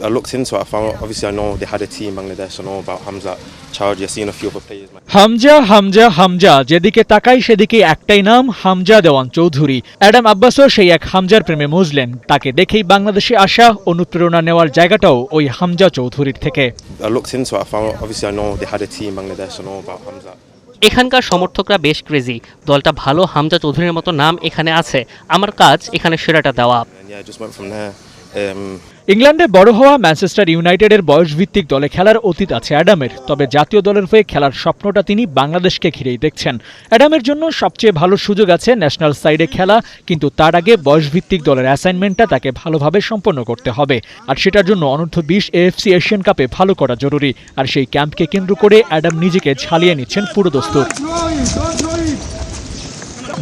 I looked into it. I found obviously I know they had a team in Bangladesh. I know about Hamza Chowdhury. I've seen a few other players. Hamza যেদিকে তাকাই সেদিকে একটাই নাম, হামজা দেওয়ান Chowdhury. Adam আব্বাসও সেই এক হামজার প্রেমে মজলেন। তাকে দেখেই বাংলাদেশে আসা, অনুপ্রেরণা নেওয়ার জায়গাটাও ওই হামজা চৌধুরীর থেকে। I looked into it. I found obviously I know they had a team in Bangladesh. I know about Hamza. এখানকার সমর্থকরা বেশ ক্রেজি। দলটা ভালো, হামজা চৌধুরীর মতো নাম এখানে আছে, আমার কাজ এখানে সেরাটা দেওয়া। And yeah, I just went from there. ইংল্যান্ডে বড় হওয়া ম্যানচেস্টার ইউনাইটেডের বয়সভিত্তিক দলে খেলার অতীত আছে অ্যাডামের। তবে জাতীয় দলের হয়ে খেলার স্বপ্নটা তিনি বাংলাদেশকে ঘিরেই দেখছেন। অ্যাডামের জন্য সবচেয়ে ভালো সুযোগ আছে ন্যাশনাল সাইডে খেলা, কিন্তু তার আগে বয়সভিত্তিক দলের অ্যাসাইনমেন্টটা তাকে ভালোভাবে সম্পন্ন করতে হবে। আর সেটার জন্য অনূর্ধ্ব-20 AFC এশিয়ান কাপে ভালো করা জরুরি। আর সেই ক্যাম্পকে কেন্দ্র করে অ্যাডাম নিজেকে ঝালিয়ে নিচ্ছেন পুরোদস্তুর।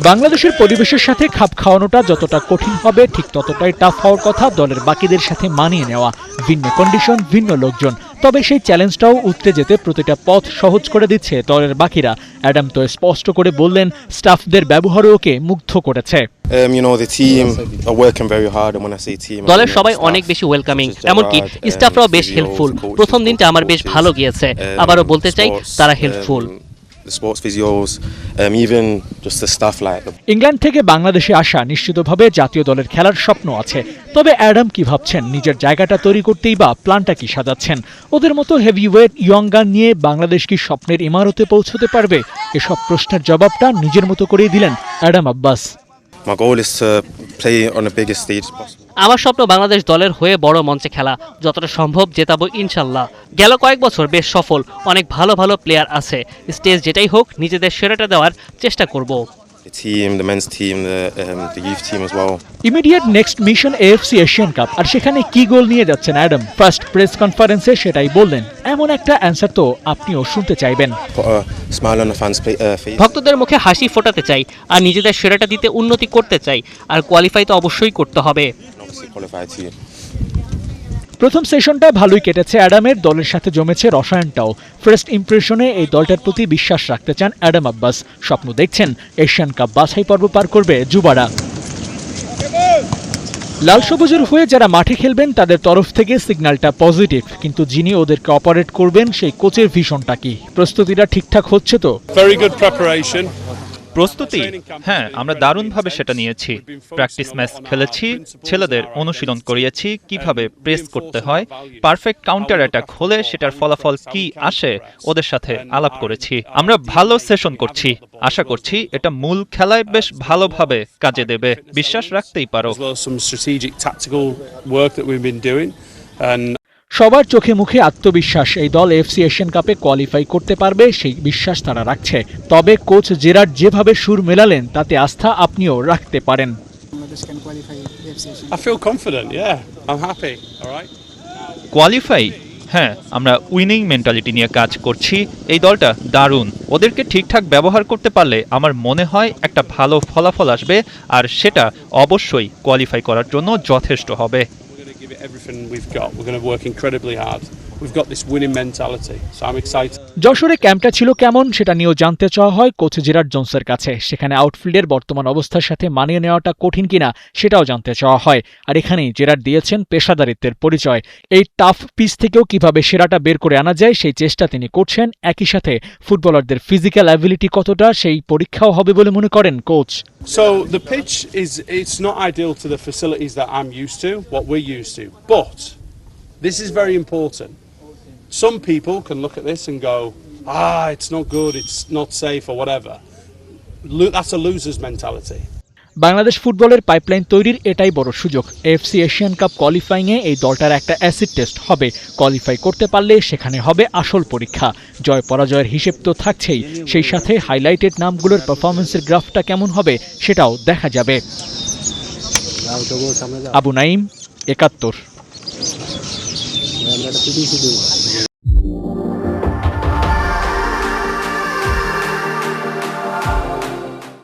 বাংলাদেশের পরিবেশের সাথে খাপ খাওয়ানোটা যতটা কঠিন হবে, ঠিক ততটাই টাফ হওয়ার কথা দলের বাকিদের সাথে মানিয়ে নেওয়া। ভিন্ন কন্ডিশন, ভিন্ন লোকজন, তবে সেই চ্যালেঞ্জটাও উতরে যেতে প্রতিটা পথ সহজ করে দিচ্ছে দলের বাকিরা। অ্যাডাম তো স্পষ্ট করে বললেন, স্টাফদের ব্যবহারও ওকে মুগ্ধ করেছে। You know, the team are working very hard, and when I say team, দলের সবাই অনেক বেশি ওয়েলকামিং, এমনকি স্টাফরাও বেশ হেল্পফুল। প্রথম দিনটা আমার বেশ ভালো গিয়েছে। আবারও বলতে চাই, তারা helpful. The sports physios, even just the staff like. England থেকে বাংলাদেশে আসা নিশ্চিতভাবে জাতীয় দলের খেলার স্বপ্ন আছে। তবে অ্যাডাম কি ভাবছেন, নিজের জায়গাটা তৈরি করতেই বা প্ল্যানটা কি সাজাচ্ছেন? ওদের মতো হেভিওয়েট ইয়ং গান নিয়ে বাংলাদেশ কি স্বপ্নের ইমারতে পৌঁছতে পারবে? এসব প্রশ্নের জবাবটা নিজের মতো করেই দিলেন Adam Abbas. My goal is to play on the biggest stage possible. আমার স্বপ্ন বাংলাদেশ দলের হয়ে বড় মঞ্চে খেলা, যতটা সম্ভব জেতাবো ইনশাল্লাহ। গেল কয়েক বছর বেশ সফল, অনেক ভালো ভালো প্লেয়ার আছে। স্টেজ যেটাই হোক, নিজেদের সেরাটা দেওয়ার চেষ্টা করব। The team, the men's team, the youth team as well. Immediate next mission AFC Asian Cup. আর সেখানে কি গোল নিয়ে যাচ্ছেন অ্যাডাম? ফার্স্ট প্রেস কনফারেন্সে সেটাই বললেন। এমন একটা অ্যান্সার তো আপনিও শুনতে চাইবেন। Put a smile on the fans' face. ভক্তদের মুখে হাসি ফোটাতে চাই, আর নিজেদের সেরাটা দিতে উন্নতি করতে চাই। আর কোয়ালিফাই তো অবশ্যই করতে হবে। Obviously qualify too. প্রথম সেশনটা ভালোই কেটেছে অ্যাডামের, দলের সাথে জমেছে রসায়নটাও। ফার্স্ট ইমপ্রেশনে এই দলটার প্রতি বিশ্বাস রাখতে চান অ্যাডাম আব্বাস। স্বপ্ন দেখছেন এশিয়ান কাপ বাছাই পর্ব পার করবে যুবারা। লাল সবুজের হয়ে যারা মাঠে খেলবেন তাদের তরফ থেকে সিগন্যালটা পজিটিভ, কিন্তু যিনি ওদেরকে অপারেট করবেন সেই কোচের ভিশনটা কি? প্রস্তুতিটা ঠিকঠাক হচ্ছে তো? Very good preparation. প্রস্তুতি, হ্যাঁ, আমরা দারুণভাবে সেটা নিয়েছি। প্র্যাকটিস ম্যাচ খেলেছি, ছেলেদের অনুশীলন করিয়েছি কিভাবে প্রেস করতে হয়, পারফেক্ট কাউন্টার অ্যাটাক হলে সেটার ফলাফল কি আসে ওদের সাথে আলাপ করেছি। আমরা ভালো সেশন করছি, আশা করছি এটা মূল খেলায় বেশ ভালোভাবে কাজে দেবে। বিশ্বাস রাখতেই পারো। সবার চোখে মুখে আত্মবিশ্বাস, এই দল AFC এশিয়ান কাপে কোয়ালিফাই করতে পারবে, সেই বিশ্বাস তারা রাখছে। তবে কোচ জেরার্ড যেভাবে সুর মেলালেন তাতে আস্থা আপনিও রাখতে পারেন। I feel confident, yeah. I'm happy, all right? Qualify, হ্যাঁ, আমরা উইনিং মেন্টালিটি নিয়ে কাজ করছি। এই দলটা দারুণ, ওদেরকে ঠিকঠাক ব্যবহার করতে পারলে আমার মনে হয় একটা ভালো ফলাফল আসবে, আর সেটা অবশ্যই কোয়ালিফাই করার জন্য যথেষ্ট হবে। Give it everything we've got. We're going to work incredibly hard. We've got this winning mentality, so I'm excited. যশোরে ক্যাম্পটা ছিল কেমন সেটা নিয়েও জানতে চাওয়া হয় কোচ জেরার্ড জোন্সের কাছে। সেখানে আউটফিল্ডের বর্তমান অবস্থার সাথে মানিয়ে নেওয়াটা কঠিন কিনা সেটাও জানতে চাওয়া হয়। আর এখানেই জেরার্ড দিয়েছেন পেশাদারিত্বের পরিচয়। এই টাফ পিচ থেকেও কিভাবে সেরাটা বের করে আনা যায় সেই চেষ্টা তিনি করছেন। একই সাথে ফুটবলারদের ফিজিক্যাল অ্যাবিলিটি কতটা সেই পরীক্ষাও হবে বলে মনে করেন coach. So the pitch it's not ideal to the facilities that I'm used to, what we're used to. But this is very important. Some people can look at this and go, it's not good, it's not safe or whatever. That's a loser's mentality. Bangladesh ফুটবলের pipeline তৈরির এটাই বড় সুযোগ। AFC Asian cup কোয়ালিফাইংয়ে এই দলটার একটা acid test হবে। Qualify করতে পারলে সেখানে হবে আসল পরীক্ষা। জয় পরাজয়ের হিসেব তো থাকছেই, সেই সাথে হাইলাইটেড নামগুলোর পারফরমেন্সের গ্রাফটা কেমন হবে সেটাও দেখা যাবে। আবু নাইম, ৭১।